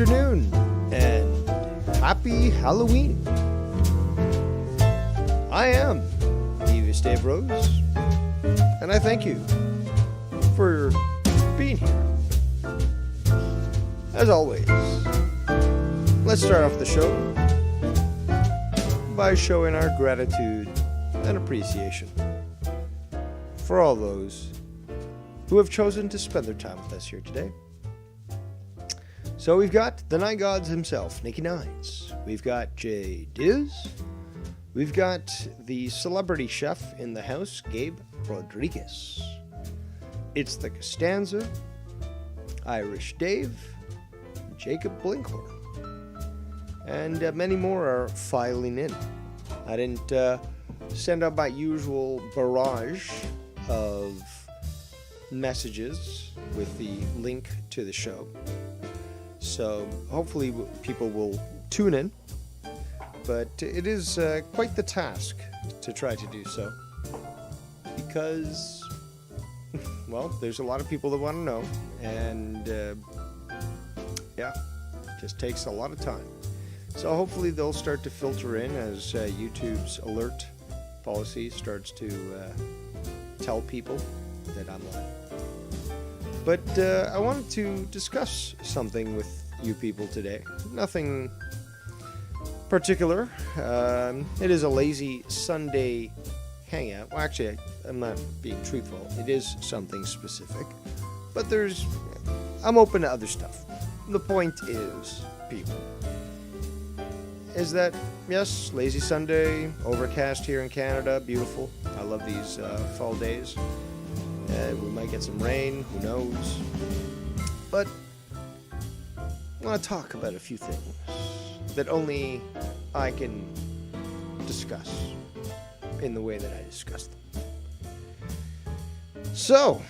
afternoon, and happy Halloween. I am Devious Dave Rose, and I thank you for being here. As always, let's start off the show by showing our gratitude and appreciation for all those who have chosen to spend their time with us here today. So we've got the Night Gods himself, Nicky Nines. We've got Jay Diz. We've got the celebrity chef in the house, Gabe Rodriguez. It's the Costanza, Irish Dave, Jacob Blinkhorn. And many more are filing in. I didn't send out my usual barrage of messages with the link to the show. So hopefully people will tune in. But it is quite the task to try to do so. Because, well, there's a lot of people that want to know. And, yeah, it just takes a lot of time. So hopefully they'll start to filter in as YouTube's alert policy starts to tell people that I'm live. But I wanted to discuss something with you people today. Nothing particular. It is a lazy Sunday hangout. Well, actually, I'm not being truthful. It is something specific. But I'm open to other stuff. The point is, people, is that, yes, lazy Sunday, overcast here in Canada, beautiful. I love these fall days. We might get some rain, who knows. But I want to talk about a few things that only I can discuss in the way that I discuss them. So,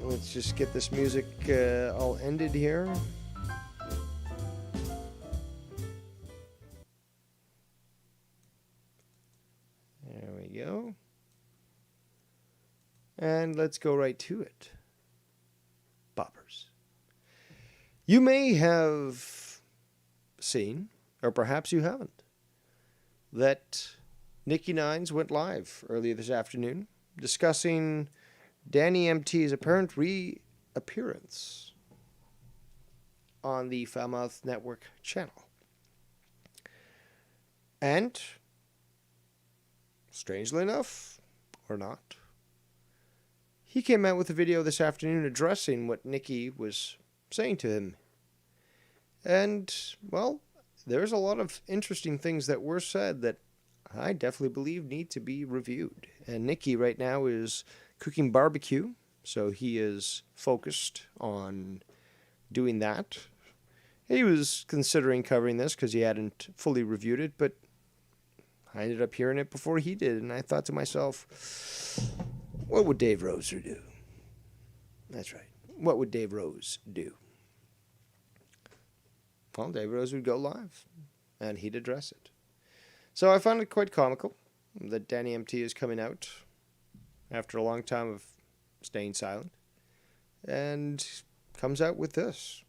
let's just get this music all ended here. There we go. And let's go right to it. Boppers. You may have seen, or perhaps you haven't, that Nicky Nines went live earlier this afternoon discussing Danny MT's apparent reappearance on the Foulmouth Network channel. And, strangely enough, or not, he came out with a video this afternoon addressing what Nicky was saying to him. And, well, there's a lot of interesting things that were said that I definitely believe need to be reviewed. And Nicky right now is cooking barbecue, so he is focused on doing that. He was considering covering this because he hadn't fully reviewed it, but I ended up hearing it before he did, and I thought to myself, what would Dave Rose do? That's right. What would Dave Rose do? Well, Dave Rose would go live, and he'd address it. So I found it quite comical that Danny MT is coming out after a long time of staying silent, and comes out with this.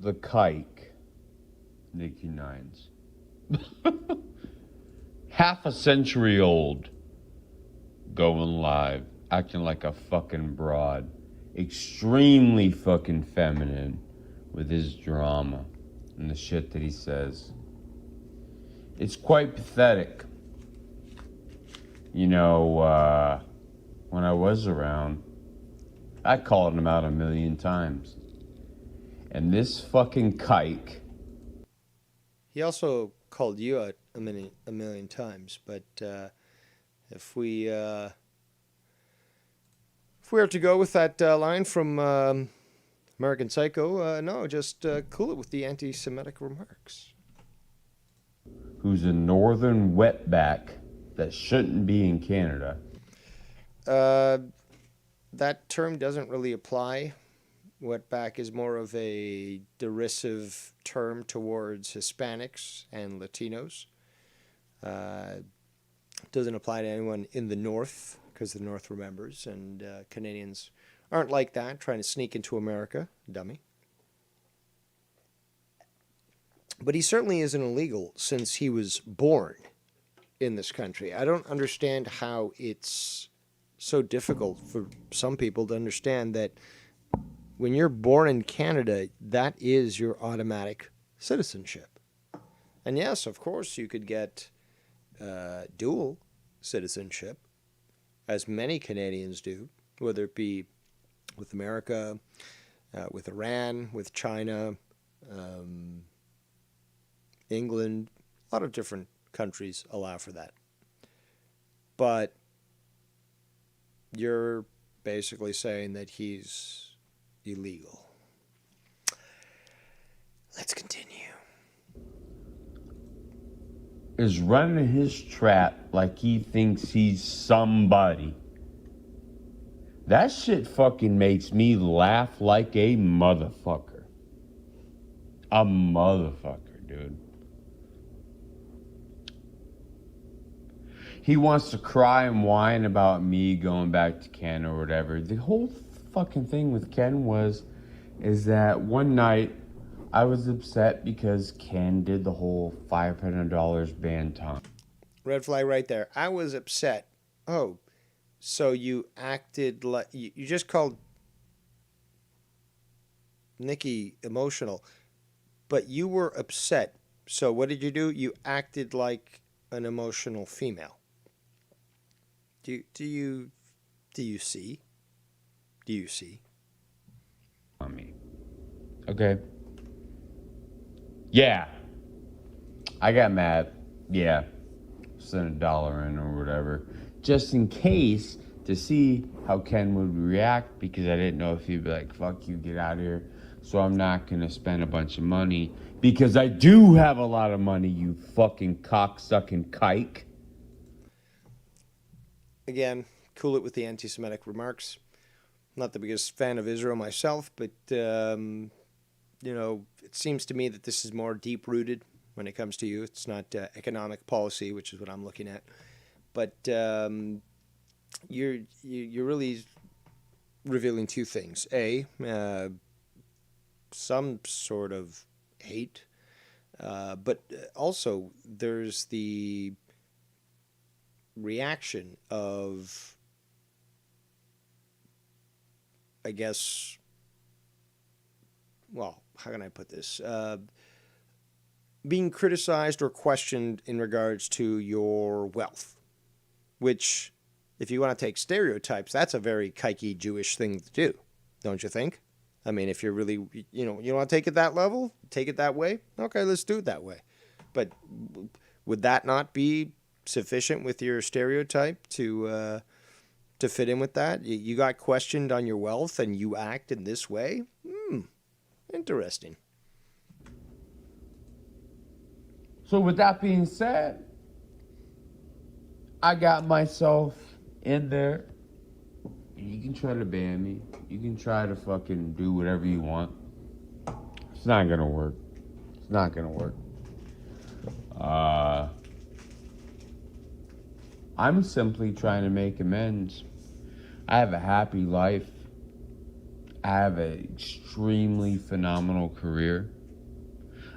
The kike, Nicky Nines. Half a century old. Going live, acting like a fucking broad, extremely fucking feminine with his drama and the shit that he says. It's quite pathetic. You know, when I was around, I called him out a million times. And this fucking kike. He also called you out a million times, but if we were to go with that line from American Psycho, no, just cool it with the anti-Semitic remarks. Who's a northern wetback that shouldn't be in Canada. That term doesn't really apply. Wetback is more of a derisive term towards Hispanics and Latinos. Doesn't apply to anyone in the North, because the North remembers, and Canadians aren't like that, trying to sneak into America, dummy. But he certainly isn't illegal since he was born in this country. I don't understand how it's so difficult for some people to understand that when you're born in Canada, that is your automatic citizenship. And yes, of course, you could get dual citizenship, as many Canadians do, whether it be with America, with Iran, with China, England. A lot of different countries allow for that. But you're basically saying that he's illegal. Let's continue. Is running his trap like he thinks he's somebody. That shit fucking makes me laugh like a motherfucker. A motherfucker, dude. He wants to cry and whine about me going back to Ken or whatever. The whole fucking thing with Ken is that one night I was upset because Ken did the whole $500 ban time. Red flag right there. I was upset. Oh, so you acted like you just called Nikki emotional, but you were upset. So what did you do? You acted like an emotional female. Do you see? Do you see? On me. Okay. Yeah. I got mad. Yeah. Sent $1 in or whatever. Just in case to see how Ken would react, because I didn't know if he'd be like, fuck you, get out of here. So I'm not going to spend a bunch of money, because I do have a lot of money, you fucking cocksucking kike. Again, cool it with the anti-Semitic remarks. Not the biggest fan of Israel myself, but, it seems to me that this is more deep-rooted when it comes to you. It's not economic policy, which is what I'm looking at. But you're really revealing two things. A, some sort of hate, but also there's the reaction of, I guess, well, how can I put this? Being criticized or questioned in regards to your wealth, which, if you want to take stereotypes, that's a very kikey Jewish thing to do, don't you think? I mean, if you're really, you want to take it that level, take it that way, okay, let's do it that way. But would that not be sufficient with your stereotype to fit in with that? You got questioned on your wealth and you act in this way? Interesting. So with that being said, I got myself in there. You can try to ban me. You can try to fucking do whatever you want. It's not gonna work. It's not gonna work. I'm simply trying to make amends. I have a happy life. I have an extremely phenomenal career.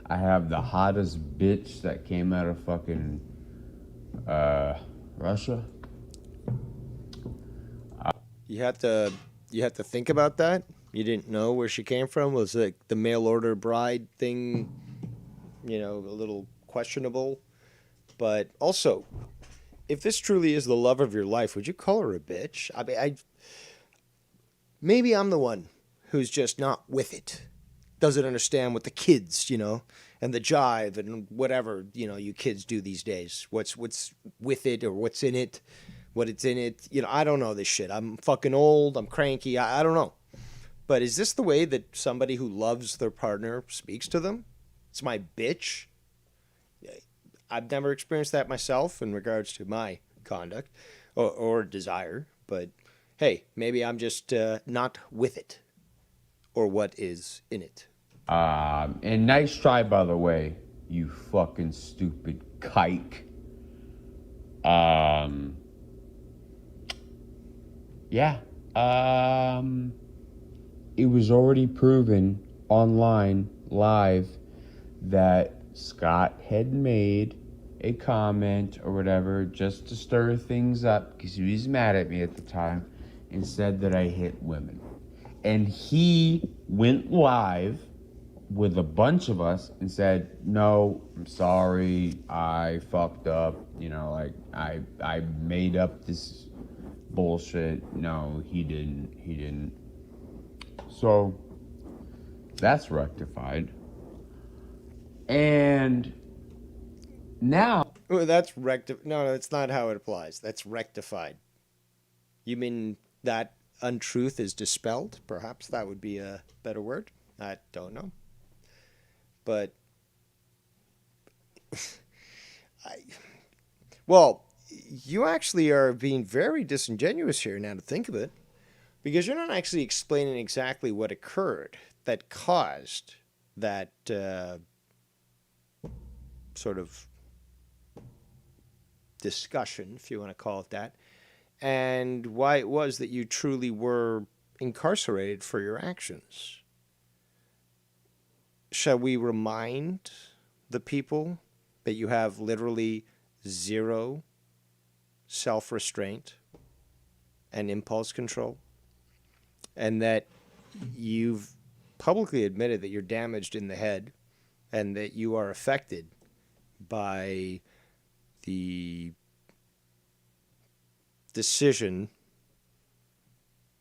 I have the hottest bitch that came out of fucking Russia. You had to think about that. You didn't know where she came from. Was it the mail order bride thing? A little questionable. But also, if this truly is the love of your life, would you call her a bitch? I mean, maybe I'm the one who's just not with it. Doesn't understand what the kids, and the jive and whatever, you kids do these days. What's with it or what's in it, what it's in it. I don't know this shit. I'm fucking old. I'm cranky. I don't know. But is this the way that somebody who loves their partner speaks to them? It's my bitch. I've never experienced that myself in regards to my conduct or desire. But hey, maybe I'm just not with it or what is in it. And nice try, by the way, you fucking stupid kike. Yeah. It was already proven online, live, that Scott had made a comment or whatever just to stir things up because he was mad at me at the time and said that I hit women. And he went live with a bunch of us and said, no, I'm sorry, I fucked up, you know, like I made up this bullshit. No, he didn't. So that's rectified. And now Oh, that's No, that's not how it applies. That's rectified. You mean that untruth is dispelled? Perhaps that would be a better word. I don't know. But well, you actually are being very disingenuous here now to think of it, because you're not actually explaining exactly what occurred that caused that sort of discussion, if you want to call it that, and why it was that you truly were incarcerated for your actions. Shall we remind the people that you have literally zero self-restraint and impulse control, and that you've publicly admitted that you're damaged in the head and that you are affected by the decision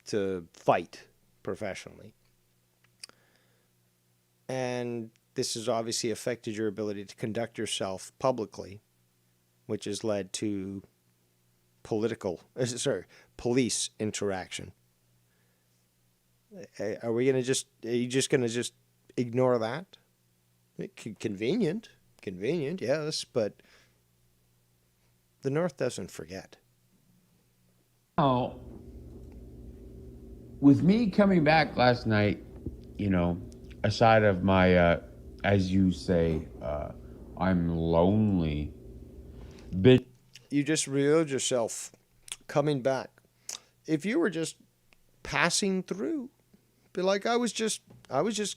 to fight professionally. And this has obviously affected your ability to conduct yourself publicly, which has led to police interaction. Are you just going to just ignore that? Convenient, yes, but the North doesn't forget. now, with me coming back last night, you know, aside of my, as you say, I'm lonely, bitch. You just revealed yourself coming back. If you were just passing through, be like, I was just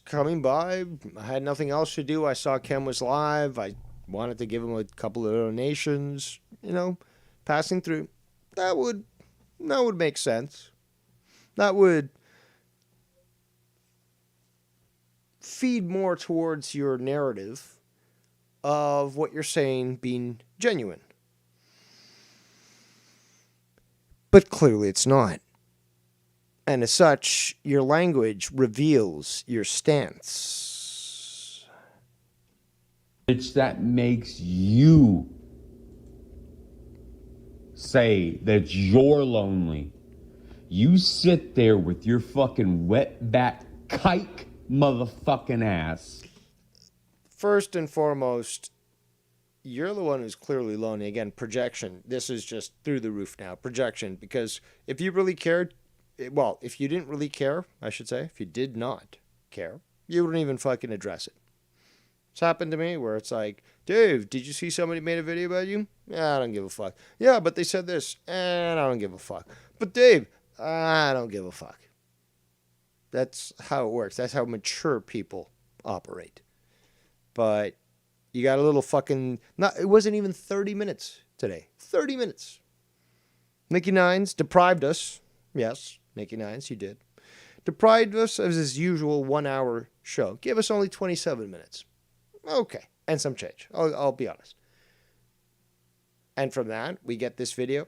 coming by. I had nothing else to do. I saw Ken was live. I wanted to give him a couple of donations, you know, passing through. That would make sense. That would feed more towards your narrative of what you're saying being genuine. But clearly it's not. And as such, your language reveals your stance. Bitch, that makes you say that you're lonely. You sit there with your fucking wetback kike motherfucking ass. First and foremost, you're the one who's clearly lonely. Again, projection. This is just through the roof now. Projection. Because if you really cared, well, if you didn't really care, I should say, if you did not care, you wouldn't even fucking address it. It's happened to me where it's like, Dave, did you see somebody made a video about you? Yeah, I don't give a fuck. Yeah, but they said this, and I don't give a fuck. But Dave, I don't give a fuck. That's how it works. That's how mature people operate. But you got a little fucking... It wasn't even 30 minutes today. 30 minutes. Nicky Nines deprived us. Yes, Nicky Nines, you did. Deprived us of his usual 1 hour show. Give us only 27 minutes. Okay. And some change. I'll be honest. And from that, we get this video.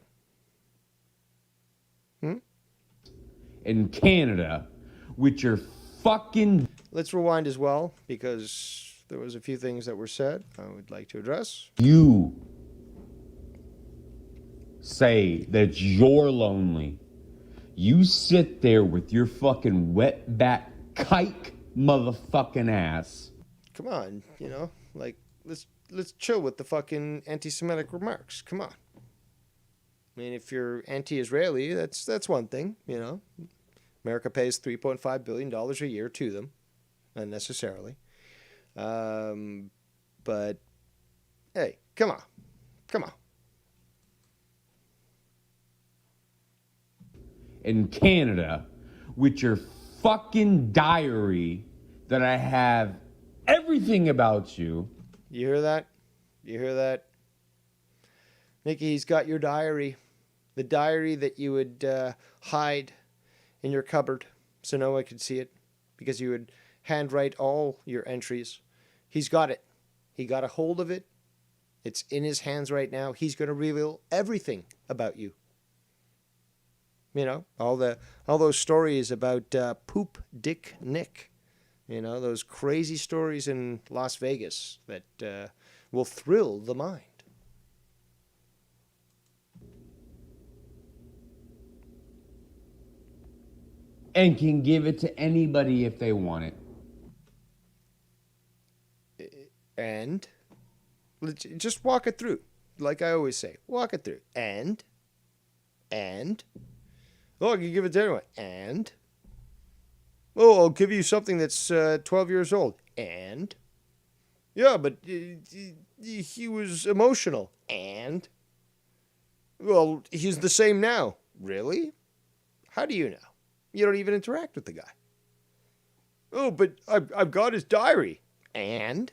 In Canada, with your fucking... Let's rewind as well, because there was a few things that were said I would like to address. You say that you're lonely. You sit there with your fucking wetback kike motherfucking ass. Come on, you know, like let's chill with the fucking anti-Semitic remarks. Come on. I mean, if you're anti-Israeli, that's one thing, you know. America pays $3.5 billion a year to them, unnecessarily. But hey, come on. In Canada, with your fucking diary that I have everything about you. You hear that? You hear that? Nikki, he's got your diary. The diary that you would hide in your cupboard so no one could see it because you would handwrite all your entries. He's got it. He got a hold of it. It's in his hands right now. He's going to reveal everything about you. You know, all those stories about Poop Dick Nick. You know, those crazy stories in Las Vegas that will thrill the mind. And can give it to anybody if they want it. And let's just walk it through. Like I always say, walk it through. And oh, I can give it to anyone. And oh, I'll give you something that's 12 years old. And yeah, but he was emotional. And well, he's the same now. Really? How do you know? You don't even interact with the guy. Oh, but I've got his diary. And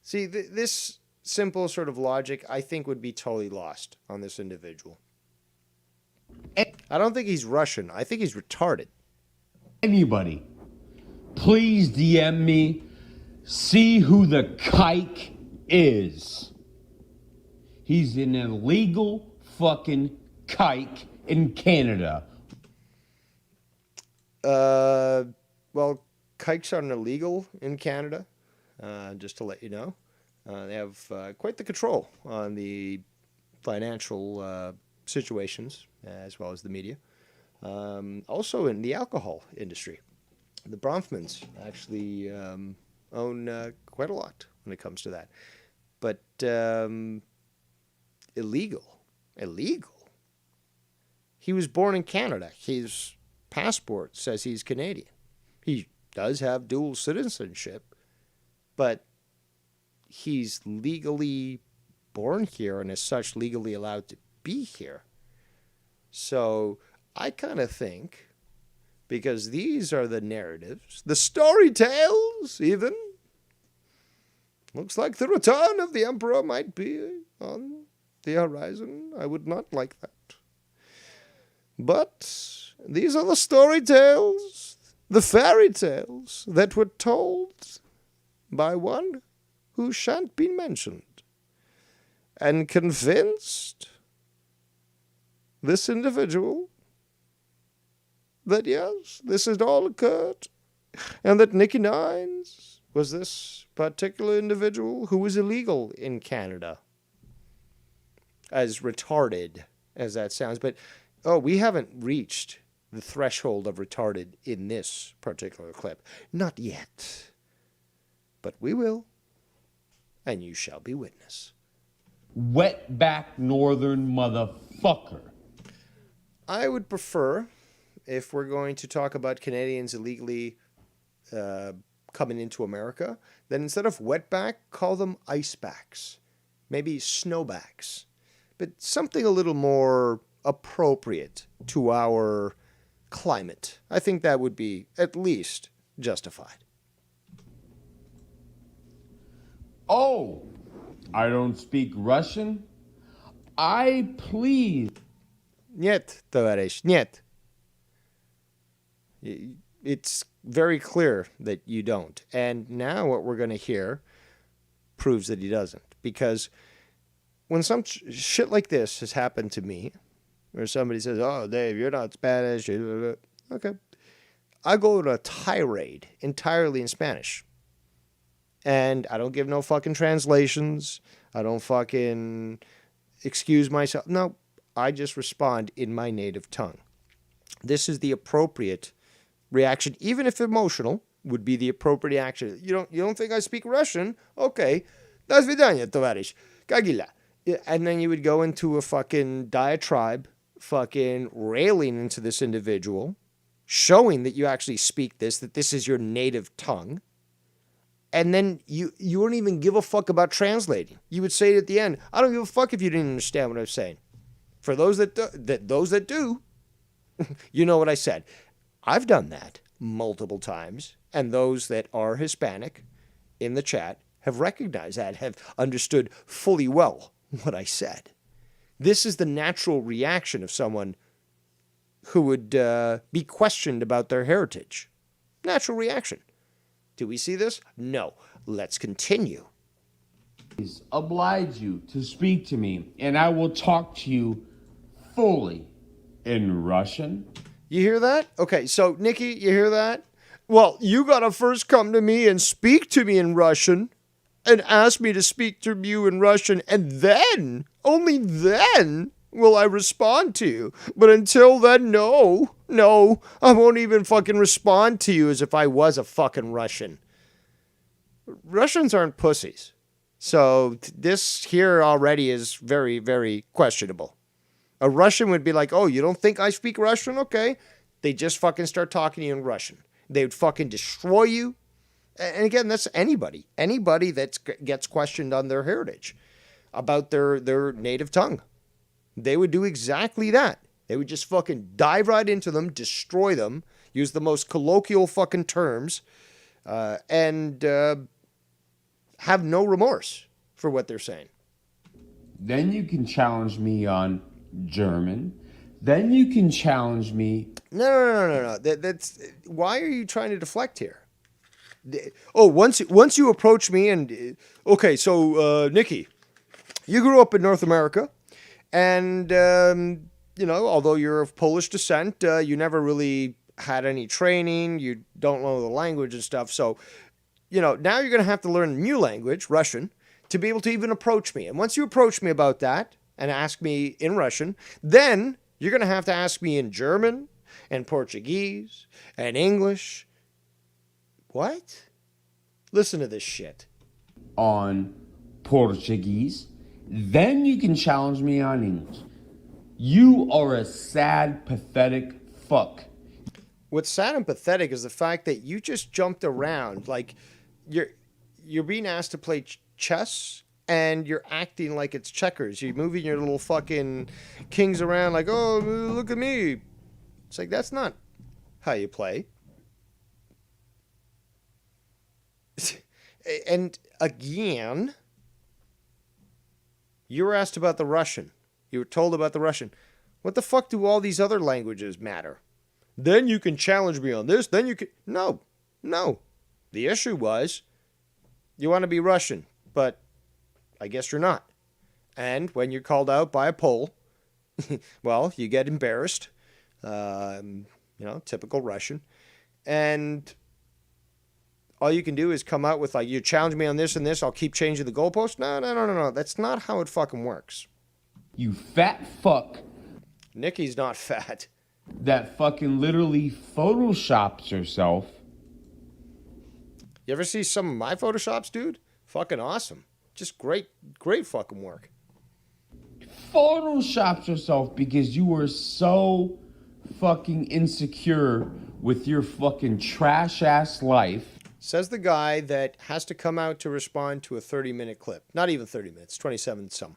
see, this simple sort of logic, I think, would be totally lost on this individual. I don't think he's Russian. I think he's retarded. Anybody, please DM me. See who the kike is. He's an illegal fucking kike in Canada. Well, kikes aren't illegal in Canada, just to let you know. They have quite the control on the financial situations as well as the media. Also in the alcohol industry. The Bronfmans actually own quite a lot when it comes to that. But illegal. He was born in Canada. His passport says he's Canadian. He does have dual citizenship, but he's legally born here and as such legally allowed to be here. So I kind of think, because these are the narratives, the story tales even, looks like the return of the Emperor might be on the horizon. I would not like that. But these are the story tales, the fairy tales that were told by one who shan't be mentioned, and convinced this individual that yes, this had all occurred, and that Nicky Nines was this particular individual who was illegal in Canada. As retarded as that sounds, but we haven't reached the threshold of retarded in this particular clip. Not yet. But we will. And you shall be witness. Wetback northern motherfucker. I would prefer, if we're going to talk about Canadians illegally coming into America, then instead of wetback, call them icebacks. Maybe snowbacks. But something a little more appropriate to our climate. I think that would be at least justified. Oh, I don't speak Russian? I please. Нет, товарищ, нет. It's very clear that you don't. And now what we're going to hear proves that he doesn't. Because when some shit like this has happened to me, where somebody says, oh, Dave, you're not Spanish. Okay. I go on a tirade entirely in Spanish. And I don't give no fucking translations. I don't fucking excuse myself. No, I just respond in my native tongue. This is the appropriate reaction, even if emotional, would be the appropriate action. You don't think I speak Russian? Okay. До свидания, товарищ. Кагиля. And then you would go into a fucking diatribe, fucking railing into this individual, showing that you actually speak this, that this is your native tongue. And then you wouldn't even give a fuck about translating. You would say it at the end, I don't give a fuck if you didn't understand what I was saying. For those that do, you know what I said. I've done that multiple times. And those that are Hispanic in the chat have recognized that, have understood fully well what I said. This is the natural reaction of someone who would be questioned about their heritage. Natural reaction. Do we see this? No. Let's continue. Oblige you to speak to me, and I will talk to you fully in Russian. You hear that? Okay, so Nikki, you hear that? Well, you gotta first come to me and speak to me in Russian and ask me to speak to you in Russian, and then, only then, will I respond to you. But until then, no, I won't even fucking respond to you as if I was a fucking Russian. Russians aren't pussies. So this here already is very, very questionable. A Russian would be like, oh, you don't think I speak Russian? Okay. They just fucking start talking to you in Russian. They would fucking destroy you. And again, that's anybody. Anybody that gets questioned on their heritage, about their native tongue. They would do exactly that. They would just fucking dive right into them, destroy them, use the most colloquial fucking terms, and have no remorse for what they're saying. Then you can challenge me on German. Then you can challenge me. No. That's why are you trying to deflect here? Oh, once you approach me and okay, so Nikki, you grew up in North America, and although you're of Polish descent, you never really had any training. You don't know the language and stuff. So, now you're going to have to learn a new language, Russian, to be able to even approach me. And once you approach me about that and ask me in Russian, then you're going to have to ask me in German and Portuguese and English. What? Listen to this shit. On Portuguese. Then you can challenge me on English. You are a sad, pathetic fuck. What's sad and pathetic is the fact that you just jumped around. Like, you're being asked to play chess, and you're acting like it's checkers. You're moving your little fucking kings around like, oh, look at me. It's like, that's not how you play. And again, you were asked about the Russian. You were told about the Russian. What the fuck do all these other languages matter? Then you can challenge me on this. Then you can... No. The issue was, you want to be Russian, but I guess you're not. And when you're called out by a Pole, well, you get embarrassed. Typical Russian. And all you can do is come out with, like, you challenge me on this and this, I'll keep changing the goalpost. No. That's not how it fucking works. You fat fuck. Nikki's not fat. That fucking literally photoshops herself. You ever see some of my photoshops, dude? Fucking awesome. Just great fucking work. Photoshops herself because you were so fucking insecure with your fucking trash ass life. Says the guy that has to come out to respond to a 30-minute clip. Not even 30 minutes, 27 some.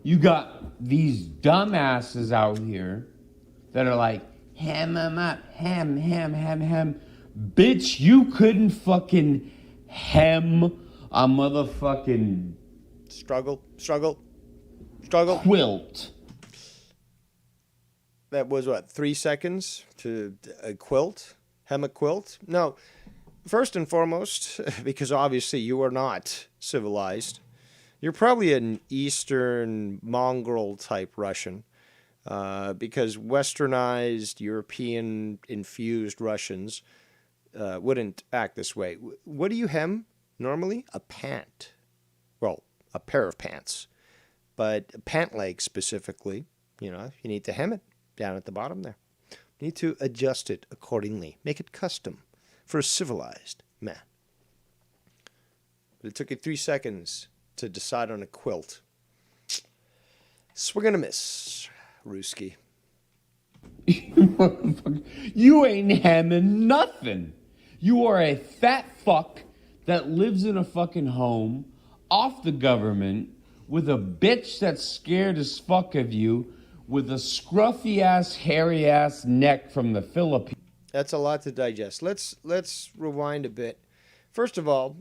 You got these dumbasses out here that are like, ham them up, ham. Bitch, you couldn't fucking hem a motherfucking... Struggle. Quilt. That was, 3 seconds to a quilt? Hem a quilt? No. First and foremost, because obviously you are not civilized, you're probably an Eastern mongrel type Russian, because westernized, European-infused Russians wouldn't act this way. What do you hem normally? A pant. Well, a pair of pants. But a pant leg specifically, you need to hem it down at the bottom there. You need to adjust it accordingly. Make it custom for a civilized man. But it took you 3 seconds to decide on a quilt. Swing and a miss, Ruski. You ain't hemming nothing. You are a fat fuck that lives in a fucking home off the government with a bitch that's scared as fuck of you with a scruffy ass, hairy ass neck from the Philippines. That's a lot to digest. Let's rewind a bit. First of all,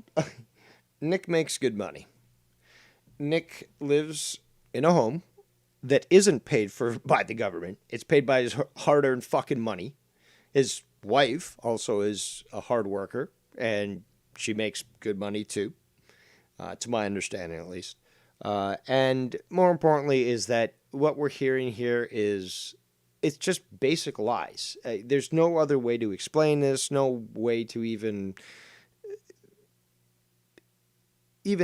Nick makes good money. Nick lives in a home that isn't paid for by the government. It's paid by his hard-earned fucking money. His wife also is a hard worker, and she makes good money too, to my understanding at least. And more importantly is that what we're hearing here is it's just basic lies. There's no other way to explain this, no way to even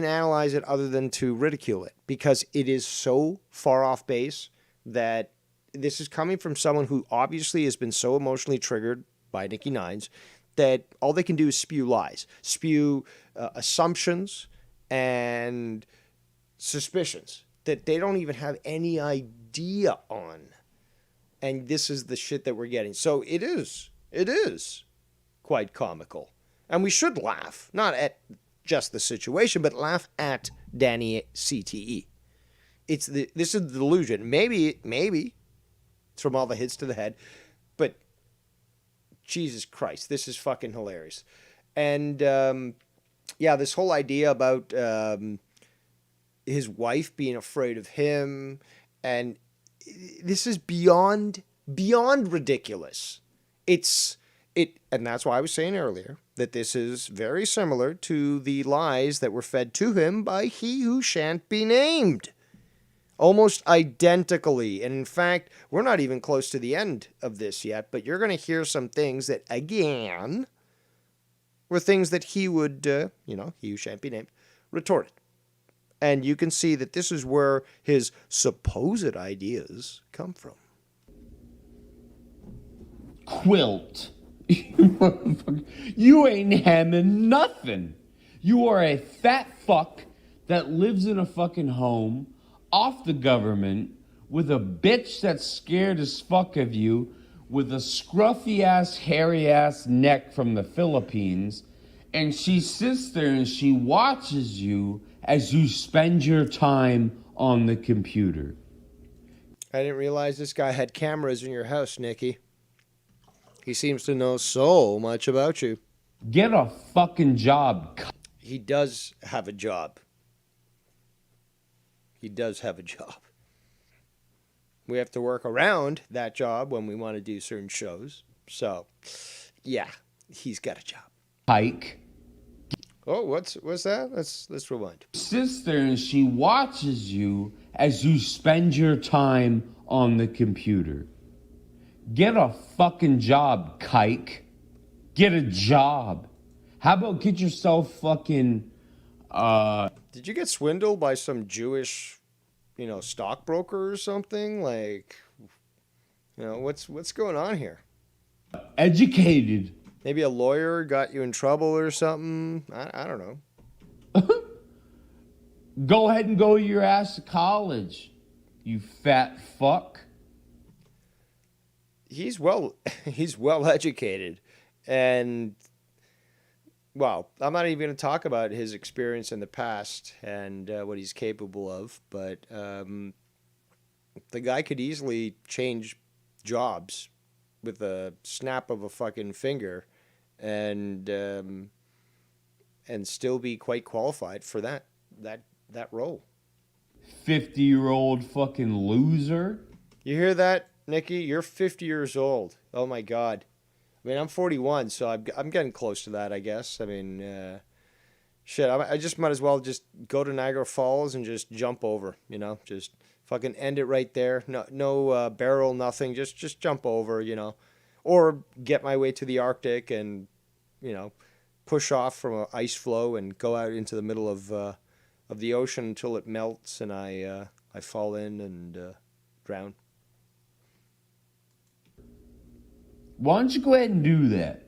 analyze it other than to ridicule it, because it is so far off base that this is coming from someone who obviously has been so emotionally triggered by Nikki Nines that all they can do is spew lies, spew assumptions and suspicions that they don't even have any idea on. And this is the shit that we're getting. So it is quite comical. And we should laugh, not at just the situation, but laugh at Danny CTE. This is the delusion. Maybe it's from all the hits to the head, but Jesus Christ, this is fucking hilarious. And this whole idea about his wife being afraid of him, and this is beyond ridiculous. And that's why I was saying earlier that this is very similar to the lies that were fed to him by he who shan't be named. Almost identically. And in fact, we're not even close to the end of this yet, but you're going to hear some things that, again, were things that he would, he who shan't be named, retorted. And you can see that this is where his supposed ideas come from. Quilt. You motherfucker. You ain't having nothing. You are a fat fuck that lives in a fucking home off the government with a bitch that's scared as fuck of you with a scruffy ass, hairy ass neck from the Philippines, and she sits there and she watches you as you spend your time on the computer. I didn't realize this guy had cameras in your house, Nikki. He seems to know so much about you. Get a fucking job. He does have a job. He does have a job. We have to work around that job when we want to do certain shows. So, yeah, he's got a job. Hike. Oh, what's that? Let's rewind. Sits there and she watches you as you spend your time on the computer. Get a fucking job, kike. Get a job. How about get yourself fucking Did you get swindled by some Jewish, stockbroker or something? Like, what's going on here? Educated. Maybe a lawyer got you in trouble or something? I don't know. Go ahead and go your ass to college, you fat fuck. He's well educated, and well, I'm not even going to talk about his experience in the past and what he's capable of, but the guy could easily change jobs with a snap of a fucking finger, and still be quite qualified for that role. 50-year-old fucking loser. You hear that, Nikki? You're 50 years old. Oh my God. I mean, I'm 41, so I'm getting close to that, I guess. I mean, shit, I just might as well just go to Niagara Falls and just jump over, just fucking end it right there. No barrel, nothing. Just jump over, or get my way to the Arctic and, push off from an ice floe and go out into the middle of the ocean until it melts and I fall in and drown. Why don't you go ahead and do that?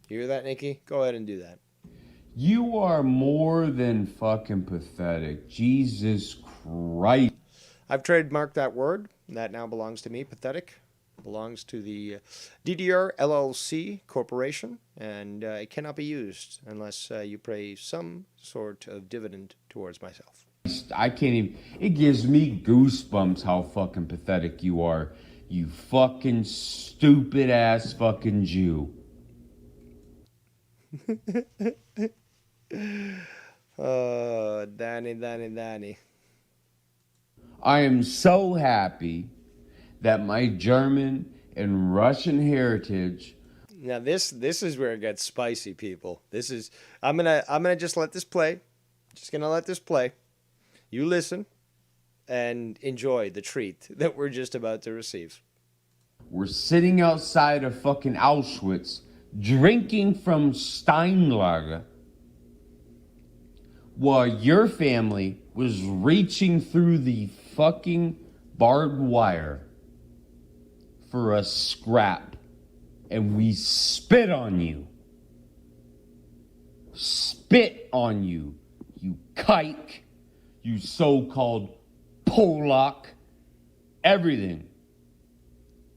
You hear that, Nikki? Go ahead and do that. You are more than fucking pathetic. Jesus Christ. I've trademarked that word. That now belongs to me. Pathetic. Belongs to the DDR LLC Corporation, and it cannot be used unless you pay some sort of dividend towards myself. I can't even. It gives me goosebumps how fucking pathetic you are. You fucking stupid ass fucking Jew. Oh, Danny. I am so happy that my German and Russian heritage. Now this is where it gets spicy, people. This is I'm gonna just let this play. Just gonna let this play. You listen and enjoy the treat that we're just about to receive. We're sitting outside of fucking Auschwitz, drinking from Steinlager, while your family was reaching through the fucking barbed wire for a scrap, and we spit on you. Spit on you, you kike, you so-called Polak, everything.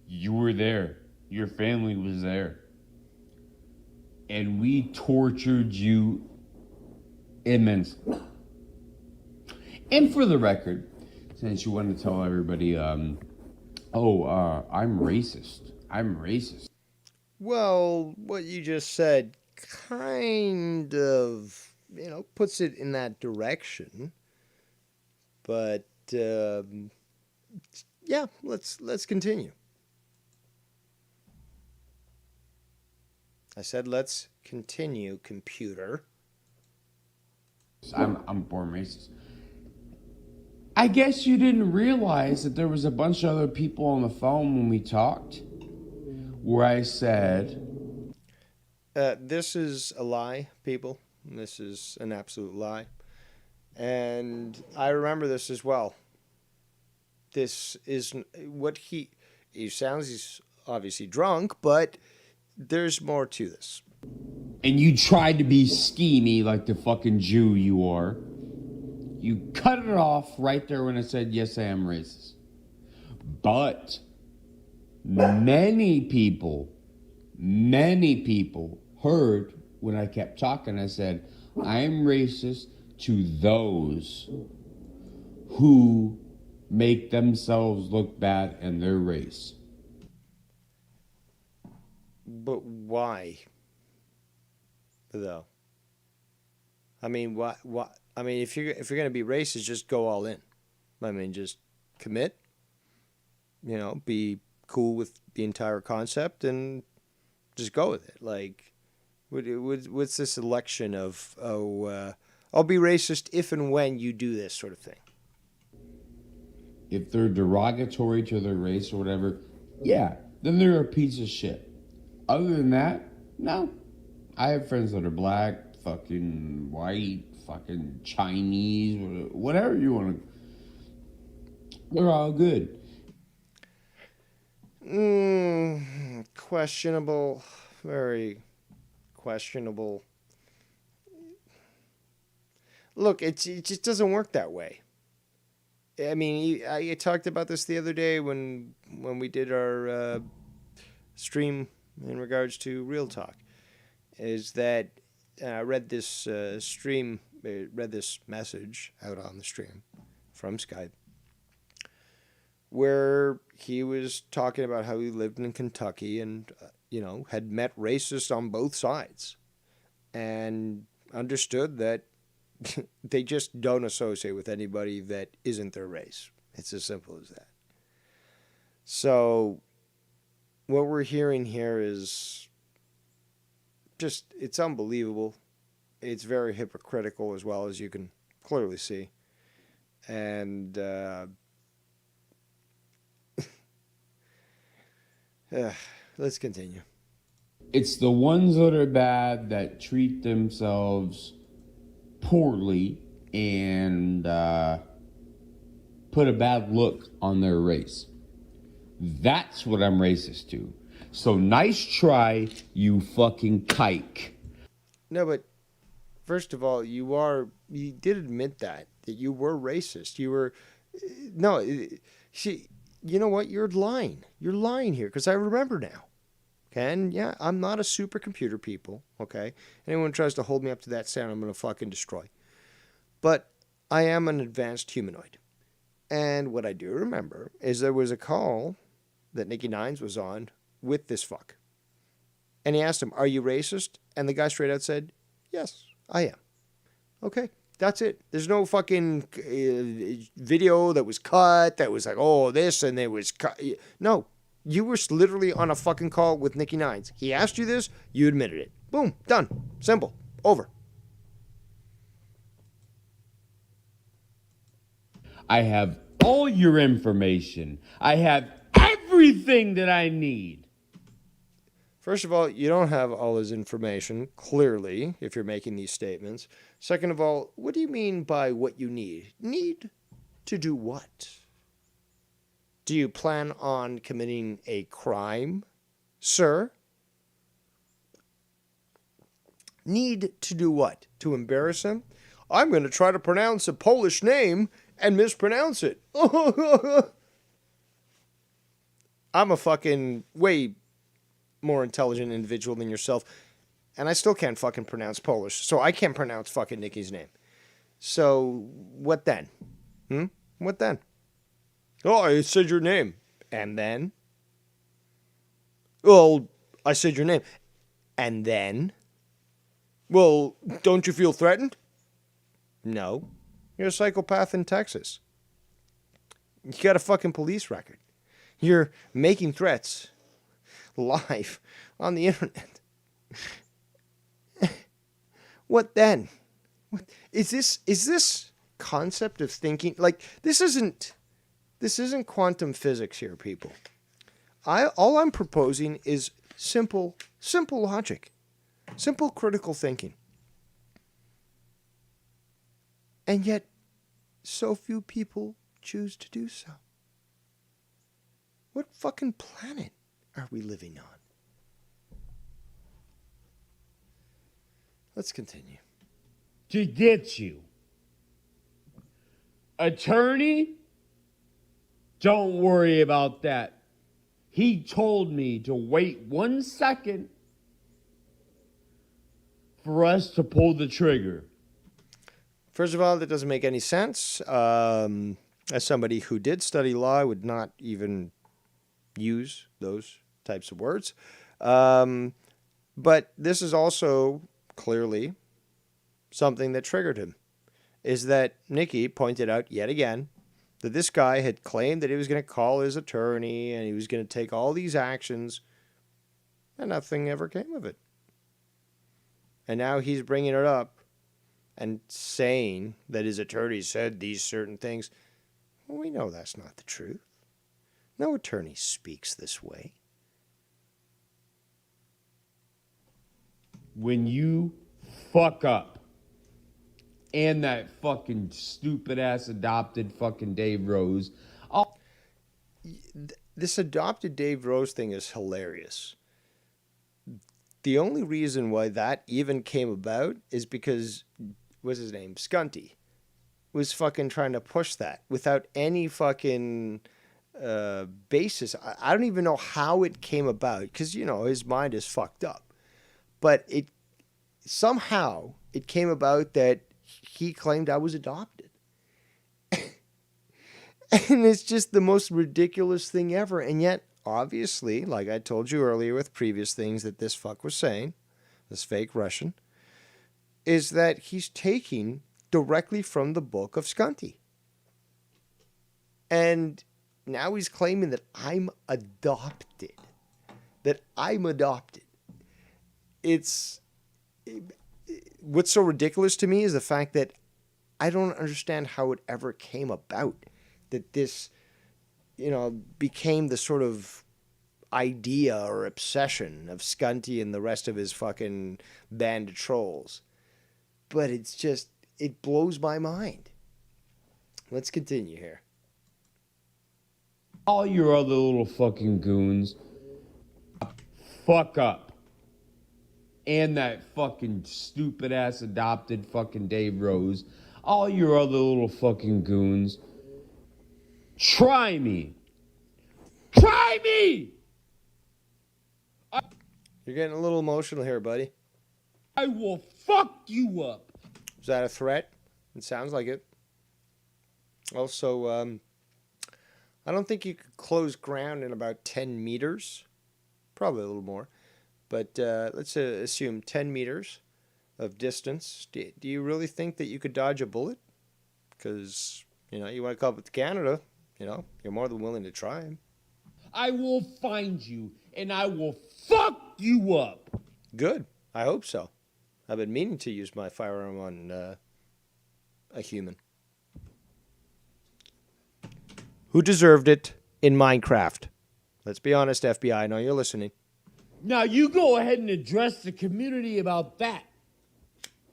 You were there. Your family was there. And we tortured you immensely. And for the record, since you want to tell everybody, I'm racist. I'm racist. Well, what you just said kind of, puts it in that direction. But yeah, let's continue. I said let's continue, computer. I'm born racist. I guess you didn't realize that there was a bunch of other people on the phone when we talked, where I said, this is a lie, people. This is an absolute lie. And I remember this as well. This is what he sounds, he's obviously drunk, but there's more to this. and you tried to be schemy like the fucking Jew you are. You cut it off right there when I said, yes, I am racist. But many people heard when I kept talking, I said, I am racist to those who make themselves look bad in their race. But why, though? I mean, what? I mean, if you're gonna be racist, just go all in. I mean, just commit. Be cool with the entire concept and just go with it. Like, what's this election of I'll be racist if and when you do this sort of thing? If they're derogatory to their race or whatever, yeah, then they're a piece of shit. Other than that, no. I have friends that are black, fucking white, fucking Chinese, whatever you want to. They're all good. Questionable. Very questionable. Look, it just doesn't work that way. I mean, I talked about this the other day when we did our stream in regards to Real Talk. Is that I read this read this message out on the stream from Skype, where he was talking about how he lived in Kentucky and had met racists on both sides, and understood that they just don't associate with anybody that isn't their race. It's as simple as that. So what we're hearing here is just, it's unbelievable. It's very hypocritical as well, as you can clearly see. And let's continue. It's the ones that are bad that treat themselves poorly and put a bad look on their race. That's what I'm racist to. So nice try, you fucking kike. No, but first of all, you did admit that you were racist. You were, no, see, you know what? You're lying. You're lying here, because I remember now. Okay, and yeah, I'm not a supercomputer, people. Okay, anyone tries to hold me up to that standard, I'm gonna fucking destroy. But I am an advanced humanoid, and what I do remember is there was a call that Nikki Nines was on with this fuck, And he asked him, "Are you racist?" And the guy straight out said, "Yes, I am." Okay, that's it. There's no fucking video that was cut that was like, oh, this, and it was cut. No, you were literally on a fucking call with Nicky Nines. He asked you this, you admitted it. Boom, done. Simple. Over. I have all your information. I have everything that I need. First of all, you don't have all his information, clearly, if you're making these statements. Second of all, what do you mean by what you need? Need to do what? Do you plan on committing a crime, sir? Need to do what? To embarrass him? I'm going to try to pronounce a Polish name and mispronounce it. I'm a fucking way more intelligent individual than yourself, and I still can't fucking pronounce Polish, so I can't pronounce fucking Nikki's name. So, what then? What then? Oh, I said your name. And then? Well, I said your name. And then? Well, don't you feel threatened? No. You're a psychopath in Texas. You got a fucking police record. You're making threats live on the internet. What then? What is this concept of thinking like this isn't quantum physics here, people. All I'm proposing is simple logic. Simple critical thinking. And yet so few people choose to do so. What fucking planet are we living on? Let's continue. To get you. Attorney? Don't worry about that. He told me to wait 1 second for us to pull the trigger. First of all, that doesn't make any sense. As somebody who did study law, I would not even use those types of words. But this is also clearly something that triggered him, is that Nicky pointed out yet again that this guy had claimed that he was going to call his attorney and he was going to take all these actions, and nothing ever came of it. And now he's bringing it up and saying that his attorney said these certain things. Well, we know that's not the truth. No attorney speaks this way. When you fuck up and that fucking stupid ass adopted fucking Dave Rose. This adopted Dave Rose thing is hilarious. The only reason why that even came about is because, what's his name? Scunty was fucking trying to push that without any fucking basis. I don't even know how it came about because, you know, his mind is fucked up. But it somehow it came about that he claimed I was adopted. And it's just the most ridiculous thing ever. And yet, obviously, like I told you earlier with previous things that this fuck was saying, this fake Russian, is that he's taking directly from the book of Scunty. And now he's claiming that I'm adopted. That I'm adopted. What's so ridiculous to me is the fact that I don't understand how it ever came about that this, you know, became the sort of idea or obsession of Scunty and the rest of his fucking band of trolls. But it's just, it blows my mind. Let's continue here. All your other little fucking goons fuck up. And that fucking stupid ass adopted fucking Dave Rose. All your other little fucking goons. Try me. Try me! You're getting a little emotional here, buddy. I will fuck you up. Is that a threat? It sounds like it. Also, I don't think you could close ground in about 10 meters. Probably a little more. but let's assume 10 meters of distance. Do you really think that you could dodge a bullet? Because, you want to come up to Canada, you're more than willing to try. I will find you and I will fuck you up. Good. I hope so. I've been meaning to use my firearm on a human. Who deserved it in Minecraft? Let's be honest, FBI. I know you're listening. Now you go ahead and address the community about that.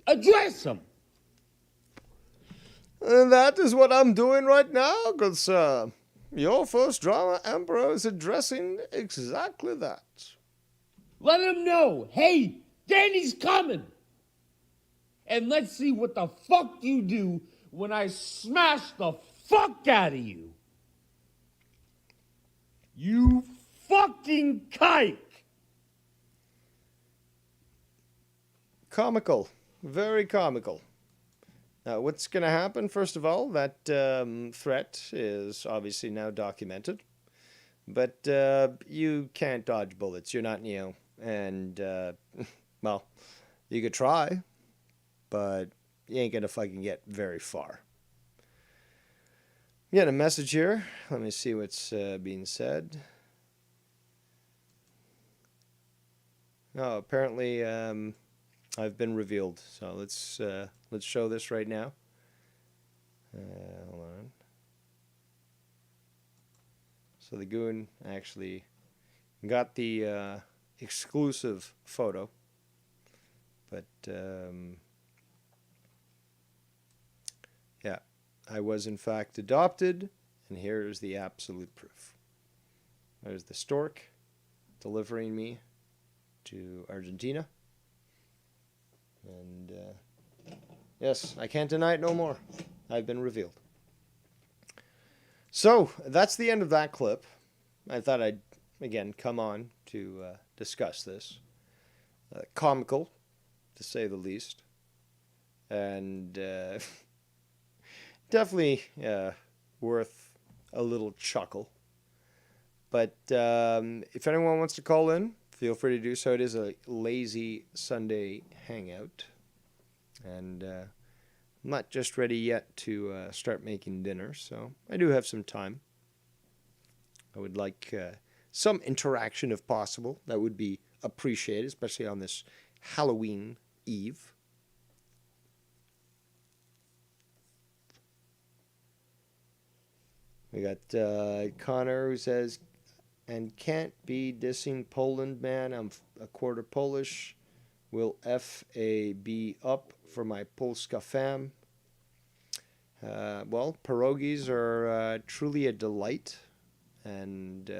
Address them. And that is what I'm doing right now, good sir. Your first drama emperor is addressing exactly that. Let him know, hey, Danny's coming. And let's see what the fuck you do when I smash the fuck out of you. You fucking kike. Comical. Very comical. Now, what's going to happen, first of all, that threat is obviously now documented. But you can't dodge bullets. You're not Neo. And, well, you could try, but you ain't going to fucking get very far. We got a message here. Let me see what's being said. Oh, apparently I've been revealed. So let's show this right now. Hold on. So the goon actually got the exclusive photo, but yeah, I was in fact adopted, and here's the absolute proof. There's the stork delivering me to Argentina, and yes, I can't deny it no more. I've been revealed. So that's the end of that clip. I thought I'd again come on to discuss this. Comical, to say the least, and definitely worth a little chuckle. But if anyone wants to call in, feel free to do so. It is a lazy Sunday hangout, and I'm not just ready yet to start making dinner, so I do have some time. I would like some interaction if possible. That would be appreciated, especially on this Halloween Eve. We got Connor who says, and can't be dissing Poland, man. I'm a quarter Polish. Will FAB up for my Polska fam? Well, pierogies are truly a delight. And,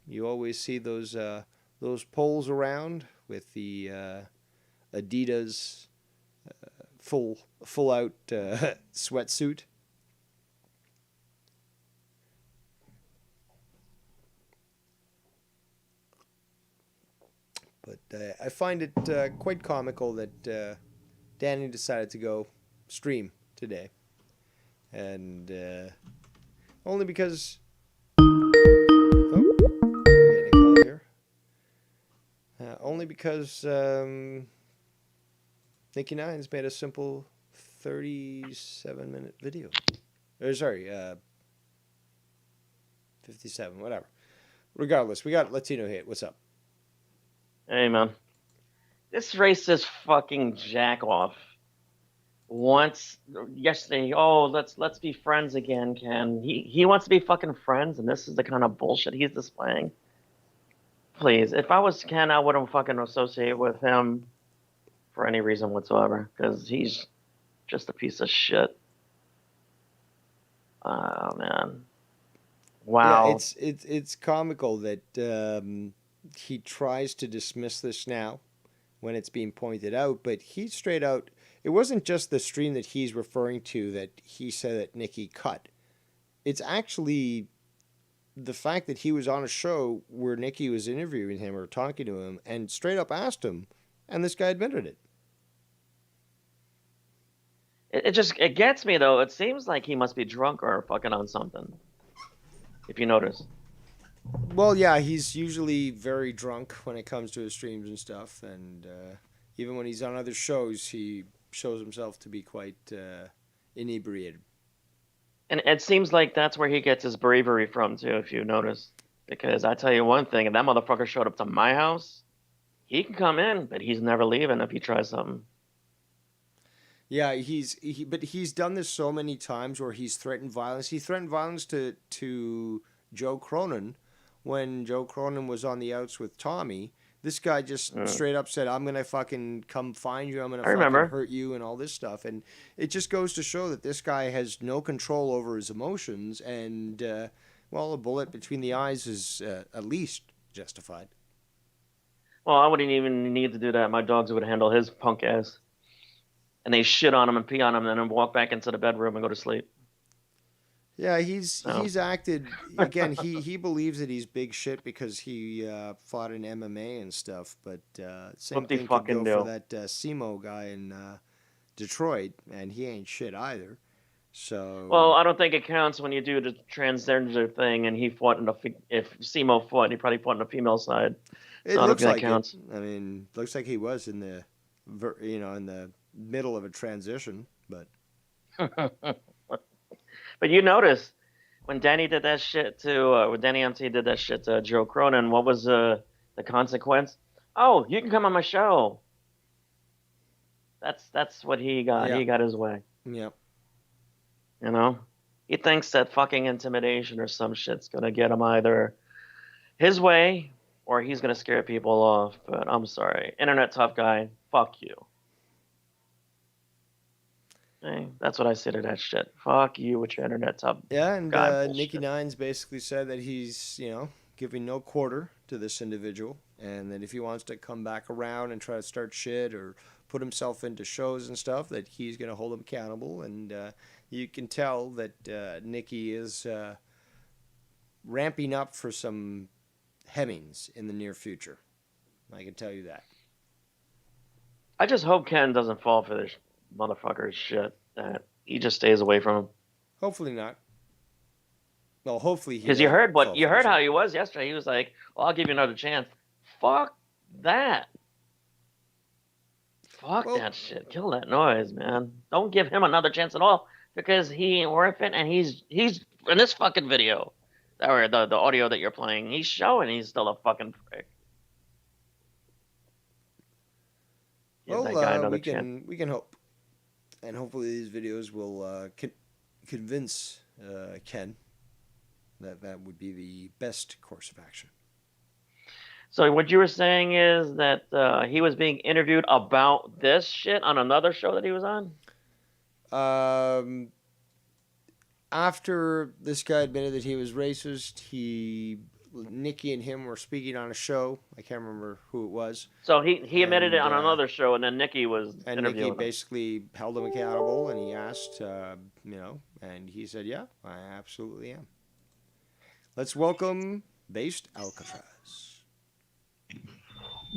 you always see those Poles around with the Adidas full out sweatsuit. But I find it quite comical that Danny decided to go stream today. And only because... Oh, getting a call here. Only because Nicky Nines made a simple 37-minute video. Or, sorry, 57, whatever. Regardless, we got Latino Hate. What's up? Hey, man. This racist fucking jackoff wants yesterday, let's be friends again, Ken. He wants to be fucking friends, and this is the kind of bullshit he's displaying. Please, if I was Ken, I wouldn't fucking associate with him for any reason whatsoever, because he's just a piece of shit. Oh, man. Wow. Yeah, it's comical that he tries to dismiss this now when it's being pointed out, but he straight out, it wasn't just the stream that he's referring to that he said that Nicky cut. It's actually the fact that he was on a show where Nicky was interviewing him or talking to him and straight up asked him, and this guy admitted it. It gets me, though. It seems like he must be drunk or fucking on something, if you notice. Well, yeah, he's usually very drunk when it comes to his streams and stuff, and even when he's on other shows, he shows himself to be quite inebriated. And it seems like that's where he gets his bravery from too, if you notice. Because I tell you one thing, if that motherfucker showed up to my house, he can come in, but he's never leaving if he tries something. Yeah, but he's done this so many times where he's threatened violence. He threatened violence to Joe Cronin when Joe Cronin was on the outs with Tommy. This guy just straight up said, "I'm gonna fucking come find you. I'm gonna I fucking remember. hurt you," and all this stuff. And it just goes to show that this guy has no control over his emotions. And well, a bullet between the eyes is at least justified. Well, I wouldn't even need to do that. My dogs would handle his punk ass. And they shit on him and pee on him and then walk back into the bedroom and go to sleep. Yeah, he's So, he's acted again. He believes that he's big shit because he fought in MMA and stuff. But same whoop de thing could fucking go for do. that Simo guy in Detroit, and he ain't shit either. Well, So I don't think it counts when you do the transgender thing and he fought in if Simo fought, he probably fought in the female side. it So I don't looks think that like it. counts. I mean, looks like he was in the in the middle of a transition. But But you notice when Danny did that shit to when Danny MT did that shit to Joe Cronin, what was the consequence? Oh, you can come on my show. That's what he got. yeah, He got his way. yeah. You know, he thinks that fucking intimidation or some shit's gonna get him either his way or he's gonna scare people off. But I'm sorry, internet tough guy. Fuck you. Hey, that's what I say to that shit. Fuck you with your internet tough Yeah, and guy Nikki bullshit. Nines basically said that he's, giving no quarter to this individual, and that if he wants to come back around and try to start shit or put himself into shows and stuff, that he's going to hold him accountable. And you can tell that Nikki is ramping up for some hemmings in the near future. I can tell you that. I just hope Ken doesn't fall for this motherfucker's shit. That he just stays away from him. Hopefully not. Well, hopefully he Because you doesn't heard fall what you for heard this. how he was yesterday. He was like, "Well, I'll give you another chance." Fuck that. Fuck Well, that shit. Kill that noise, man. Don't give him another chance at all because he ain't worth it. And he's in this fucking video or the audio that you're playing. He's showing he's still a fucking prick. Give that guy another we chance. can hope, and hopefully these videos will convince Ken that that would be the best course of action. So what you were saying is that he was being interviewed about this shit on another show that he was on? Um, After this guy admitted that he was racist, Nikki and him were speaking on a show. I can't remember who it was, So he admitted it and on another show, and then Nikki was Nikki interviewing him. basically held him accountable, and he asked, and he said, "Yeah, I absolutely am." Let's welcome Based Alcatraz.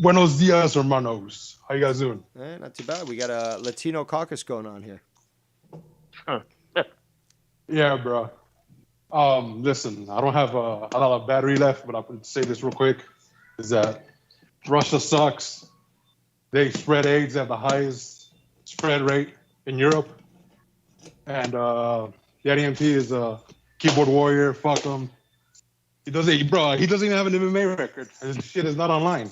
Buenos dias, hermanos. How you guys doing? Not too bad. We got a Latino caucus going on here. Yeah, bro. Listen, I don't have a lot of battery left, but I'm going to say this real quick: is that Russia sucks. They spread AIDS at the highest spread rate in Europe, and Daddy MT is a keyboard warrior. Fuck him. He doesn't even have an MMA record. His shit is not online.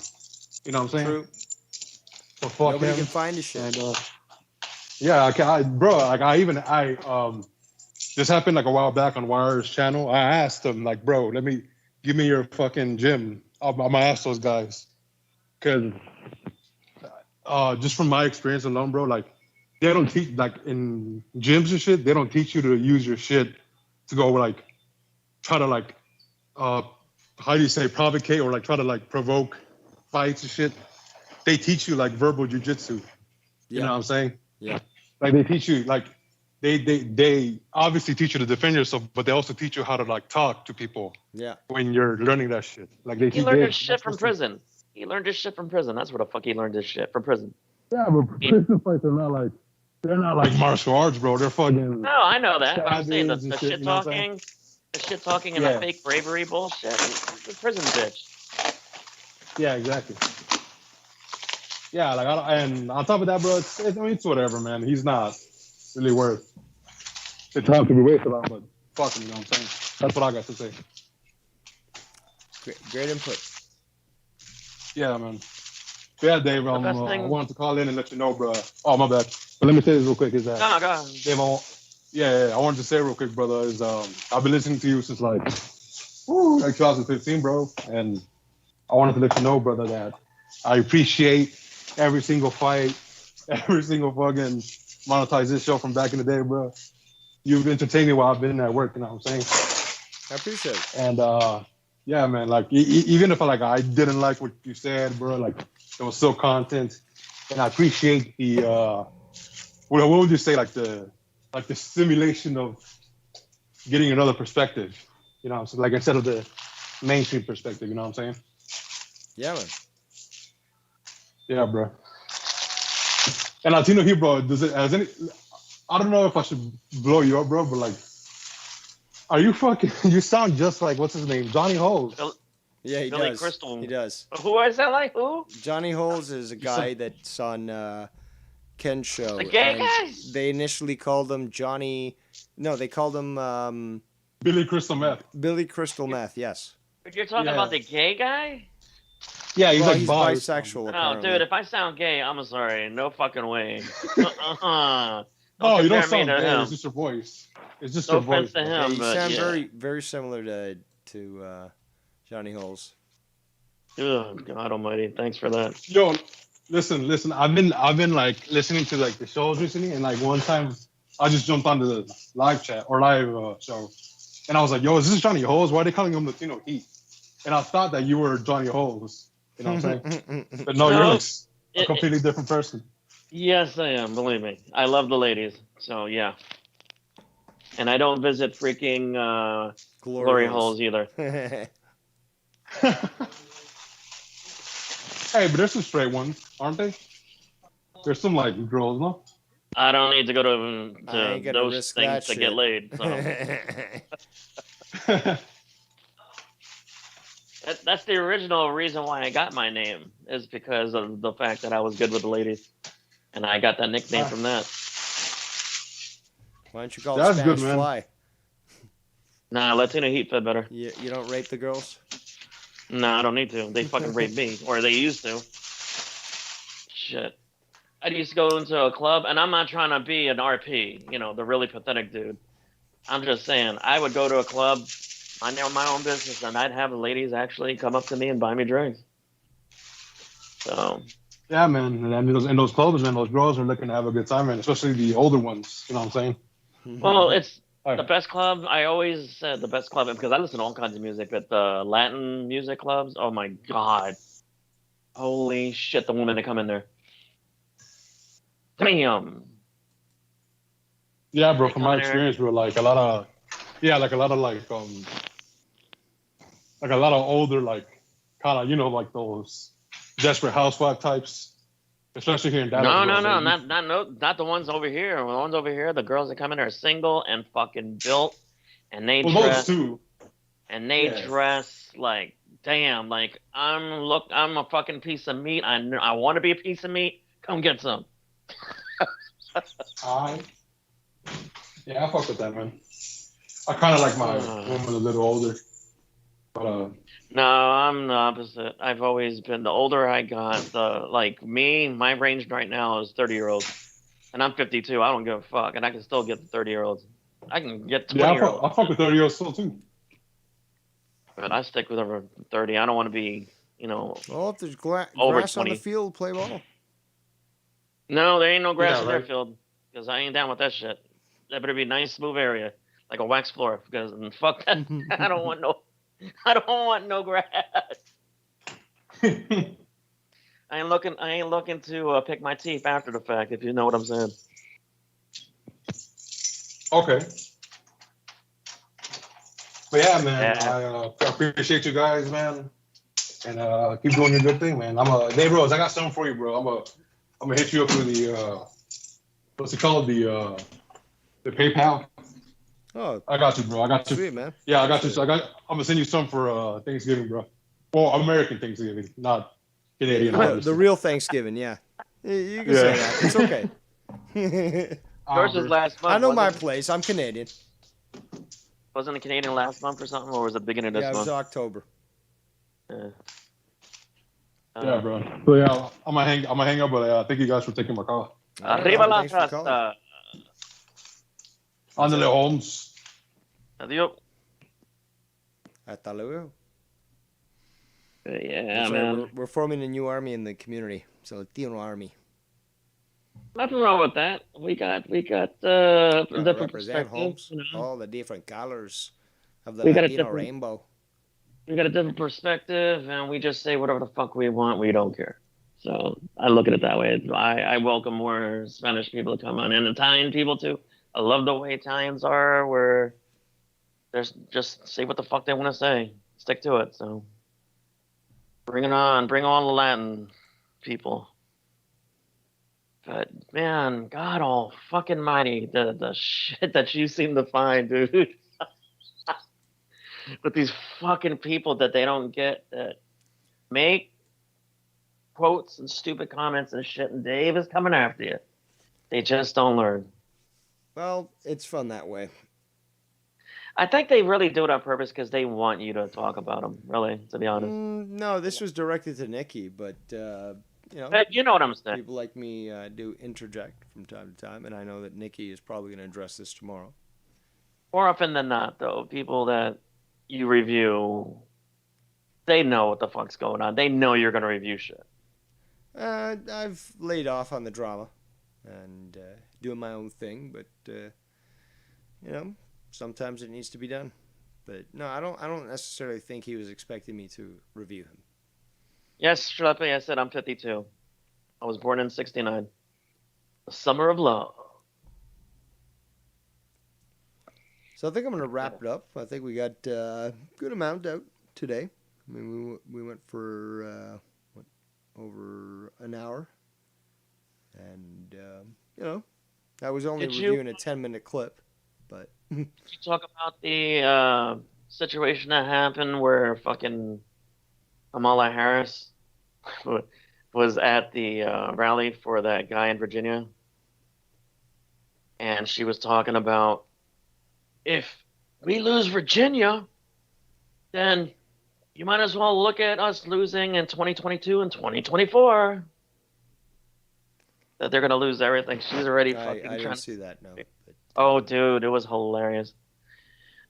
You know what I'm saying? True. So fuck Nobody him. can find his shit. And yeah, this happened like a while back on Wire's channel. I asked him like, bro, give me your fucking gym. I'm gonna ask those guys, cause just from my experience alone, bro, like they don't teach like in gyms and shit. They don't teach you to use your shit to go like try to like how do you say provocate or like try to like provoke fights and shit. They teach you like verbal jujitsu. You know what I'm saying? Yeah. Like they teach you like they obviously teach you to defend yourself, but they also teach you how to like talk to people Yeah. when you're learning that shit. Like they He teach learned you. his shit from prison. He learned his shit from prison. That's where the fuck he learned his shit from prison. Yeah, but prison fights are not like martial arts, bro. They're fucking. No, I know that. But I'm saying the Stabbings and shit shit, you know what I'm saying? talking, The shit talking and Yeah. the fake bravery bullshit. The prison bitch. Yeah, exactly. Yeah, like and on top of that, bro, I mean, it's whatever, man. He's not really worth the time to be wasted on, but fuck him, you know what I'm saying? That's what I got to say. Great input. Yeah, man. Yeah, Dave, The best I thing. wanted to call in and let you know, bro. Oh, my bad. But let me say this real quick. Is that No, go ahead. Dave? I wanted to say real quick, brother. Is I've been listening to you since like 2015, bro, and I wanted to let you know, brother, that I appreciate every single fight, every single fucking monetized show from back in the day, bro. You've entertained me while I've been at work. You know what I'm saying? I appreciate it. And yeah, man. Like even if I didn't like what you said, bro, like it was still content, and I appreciate the what would you say, like the simulation of getting another perspective. You know, so like instead of the mainstream perspective. You know what I'm saying? Yeah, man. Yeah, bro. And Latino here, bro. I don't know if I should blow you up, bro, but like, are you fucking? You sound just like what's his name, Johnny Holes. Yeah, he Billy does. Crystal. He does. Who is that? Like who? Johnny Holes is a guy that's on Ken's show. The gay and guy? They initially called him Johnny. No, they called him Billy Crystal Meth. Billy Crystal Meth. Yes. But you're talking Yeah. about the gay guy? Yeah, he's Well, like he's bi- bisexual. No, Apparently. dude. If I sound gay, I'm sorry. No fucking way. Don't No, you don't compare me sound to gay. him. It's just your voice. It's just No your voice. offense to bro. Yeah, him, you but sound yeah. very, very similar to Johnny Holes. Oh, God Almighty! Thanks for that. Yo, listen. I've been like listening to like the shows recently, and like one time I just jumped onto the live chat or live show, and I was like, "Yo, is this Johnny Holes? Why are they calling him Latino Heat?" And I thought that you were Johnny Holes. You know what I'm saying? But no, you're No, like a completely different person. Yes, I am. Believe me, I love the ladies. So yeah, and I don't visit freaking glory holes either. Hey, but there's some straight ones, aren't they? There's some like girls, no? I don't need to go to I ain't gonna those risk things that to shit. get laid. So that's the original reason why I got my name is because of the fact that I was good with the ladies, and I got that nickname from that. Why don't you call That's it good, Spanish man. Fly? Nah, Latino Heat fit better. You don't rape the girls? No, I don't need to. They fucking rape me, or they used to. Shit. I used to go into a club, and I'm not trying to be an RP, the really pathetic dude. I'm just saying, I would go to a club, mind my own business, and I'd have the ladies actually come up to me and buy me drinks. So, Yeah, man. And in those clubs, man, those girls are looking to have a good time, man. Especially the older ones. You know what I'm saying? well, it's All the right. best club. I always said the best club because I listen to all kinds of music, but the Latin music clubs, oh my God. Holy shit, the women that come in there. Damn. Yeah, bro. They From come my in there. experience, bro, like a lot of older, like kind of, like those desperate housewife types, especially here in Dallas. No, bro. not the ones over here. The ones over here, the girls that come in are single and fucking built, and they Well, those dress too. and they Yeah. dress like damn, like I'm a fucking piece of meat. I want to be a piece of meat. Come get some. Yeah, I fuck with that, man. I kind of like my woman a little older, but No, I'm the opposite. I've always been the older I got, my range right now is 30-year-olds. And I'm 52. I don't give a fuck. And I can still get the 30-year-olds. I can get 20-year-olds. I fuck with 30-year-olds still too. But I stick with over 30. I don't want to be, Well, if there's Over grass on 20. the field, play ball. No, there ain't no grass Yeah, in their right. field. Because I ain't down with that shit. That better be a nice, smooth area. Like a wax floor. Because fuck that. I don't want no grass. I ain't looking to pick my teeth after the fact, if you know what I'm saying. Okay. But yeah, man, Yeah. I appreciate you guys, man, and keep doing your good thing, man. Dave Rose, I got something for you, bro. I'm gonna hit you up with the what's it called, the PayPal. Oh, I got you, bro. I got you. sweet, man. Yeah, I got you. Appreciate So it. I'm gonna send you some for Thanksgiving, bro. Well, American Thanksgiving, not Canadian, The obviously. real Thanksgiving, yeah. You can say that. It's Yeah. okay. Yours was Bro. last I month, know my wasn't it? place. I'm Canadian. Wasn't it Canadian last month or something, or was it beginning of Yeah, this it was month? October. Yeah. Yeah, bro. So yeah, I'm gonna hang up, but thank you guys for taking my call. All right, Arriba man. la Thanks for calling. casa. What's Andale, that? Holmes. Adios. Hasta luego. Yeah, That's right. man. We're forming a new army in the community. It's a Latino army. Nothing wrong with that. We got Gotta different represent, perspective. Holmes. You know, All the different colors of the we got a Latino different rainbow. we got a different perspective, and we just say whatever the fuck we want. We don't care. So I look at it that way. I welcome more Spanish people to come on, and Italian people too. I love the way Italians are, where there's just say what the fuck they want to say, stick to it. So bring it on, bring on the Latin people. But man, God all fucking mighty, the shit that you seem to find, dude, with these fucking people that they don't get, that make quotes and stupid comments and shit, and Dave is coming after you. They just don't learn. Well, it's fun that way. I think they really do it on purpose because they want you to talk about them. Really, to be honest. No, this was directed to Nikki, but But you know what I'm saying. people like me do interject from time to time, and I know that Nikki is probably going to address this tomorrow. More often than not, though, people that you review, they know what the fuck's going on. They know you're gonna review shit. I've laid off on the drama and doing my own thing, but sometimes it needs to be done. But no, I don't necessarily think he was expecting me to review him. Yes, Shalepe, I said I'm 52. I was born in '69. The summer of love. So I think I'm going to wrap it up. I think we got a good amount out today. I mean, we went for over an hour, and I was only Did you reviewing a 10-minute clip, but Did you talk about the situation that happened where fucking Kamala Harris was at the rally for that guy in Virginia? And she was talking about, if we lose Virginia, then you might as well look at us losing in 2022 and 2024. That they're going to lose everything. She's already fucking I trying didn't to. see that. No. But, Oh, dude, it was hilarious.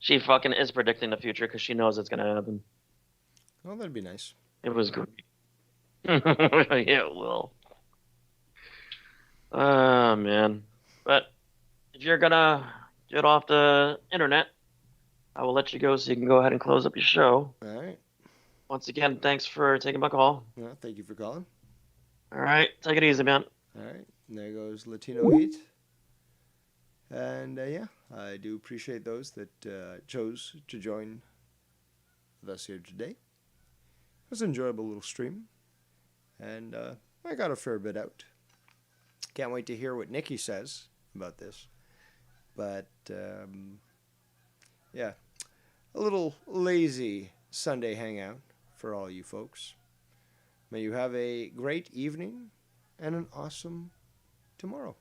She fucking is predicting the future because she knows it's going to happen. well, that'd be nice. It was great. It will. Oh, man. But if you're going to get off the internet, I will let you go so you can go ahead and close up your show. All right. Once again, thanks for taking my call. Well, thank you for calling. All right. Take it easy, man. All right. And there goes Latino Heat. And I do appreciate those that chose to join with us here today. It was an enjoyable little stream. And I got a fair bit out. Can't wait to hear what Nikki says about this. But, a little lazy Sunday hangout for all you folks. May you have a great evening and an awesome tomorrow.